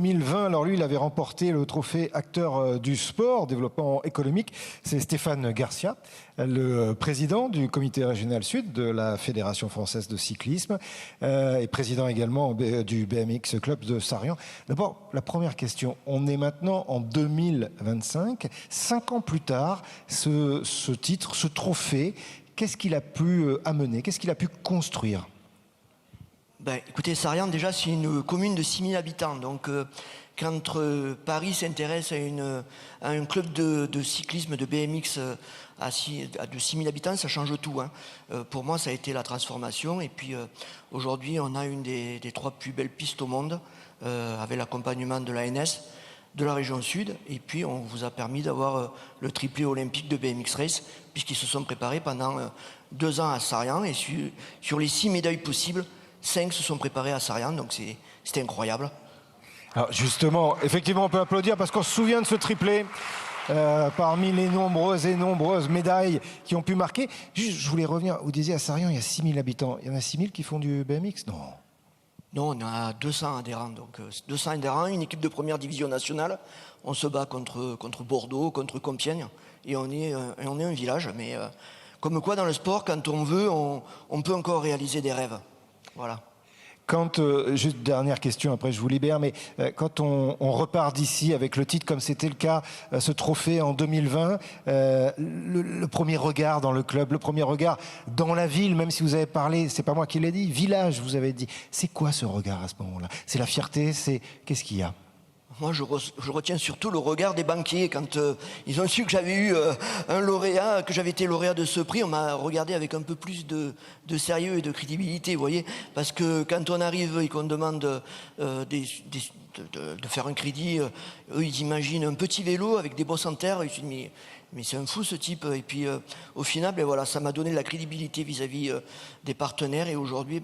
2020, alors lui, il avait remporté le trophée acteur du sport, développement économique. C'est Stéphane Garcia, le président du comité régional sud de la Fédération française de cyclisme et président également du BMX Club de Sarrian. D'abord, la première question. On est maintenant en 2025, 5 ans plus tard, ce titre, ce trophée, qu'est-ce qu'il a pu amener? Qu'est-ce qu'il a pu construire? Écoutez, Sarrian, déjà, c'est une commune de 6000 habitants. Donc, quand Paris s'intéresse à un club de cyclisme, de BMX de 6000 habitants, ça change tout. Hein. Pour moi, ça a été la transformation. Et puis, aujourd'hui, on a une des 3 plus belles pistes au monde, avec l'accompagnement de l'ANS, de la région sud. Et puis, on vous a permis d'avoir le triplé olympique de BMX Race, puisqu'ils se sont préparés pendant 2 ans à Sarrian. Et sur les 6 médailles possibles, 5 se sont préparés à Sarrian, donc c'était incroyable. Alors justement, effectivement, on peut applaudir parce qu'on se souvient de ce triplé parmi les nombreuses et nombreuses médailles qui ont pu marquer. Juste, je voulais revenir, vous disiez à Sarrian, il y a 6000 habitants. Il y en a 6000 qui font du BMX? Non. Non, on a 200 adhérents, donc 200 adhérents, une équipe de première division nationale. On se bat contre Bordeaux, contre Compiègne, et on est un village. Mais comme quoi, dans le sport, quand on veut, on peut encore réaliser des rêves. Voilà. Quand, juste dernière question, après je vous libère, mais quand on repart d'ici avec le titre, comme c'était le cas, ce trophée en 2020, le premier regard dans le club, le premier regard dans la ville, même si vous avez parlé, c'est pas moi qui l'ai dit, village, vous avez dit. C'est quoi ce regard à ce moment-là? C'est la fierté, qu'est-ce qu'il y a? Moi, je retiens surtout le regard des banquiers. Quand ils ont su que j'avais eu un lauréat, que j'avais été lauréat de ce prix, on m'a regardé avec un peu plus de sérieux et de crédibilité, vous voyez. Parce que quand on arrive et qu'on demande de faire un crédit, eux, ils imaginent un petit vélo avec des bosses en terre. Ils se disent, mais c'est un fou ce type. Et puis, au final, voilà, ça m'a donné de la crédibilité vis-à-vis des partenaires. Et aujourd'hui,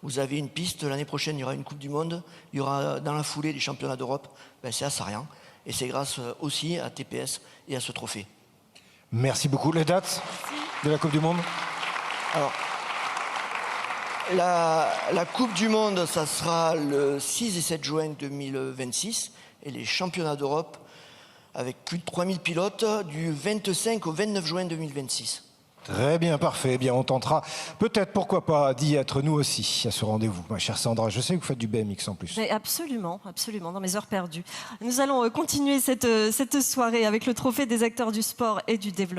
vous avez une piste. L'année prochaine, il y aura une Coupe du Monde. Il y aura dans la foulée des championnats d'Europe. C'est à Sarrian. Et c'est grâce aussi à TPS et à ce trophée. Merci beaucoup. Les dates de la Coupe du Monde? Alors, la Coupe du Monde, ça sera le 6 et 7 juin 2026. Et les championnats d'Europe, avec plus de 3000 pilotes, du 25 au 29 juin 2026. Très bien, parfait. Eh bien, on tentera peut-être, pourquoi pas, d'y être nous aussi à ce rendez-vous. Ma chère Sandra, je sais que vous faites du BMX en plus. Mais absolument, absolument, dans mes heures perdues. Nous allons continuer cette soirée avec le trophée des acteurs du sport et du développement.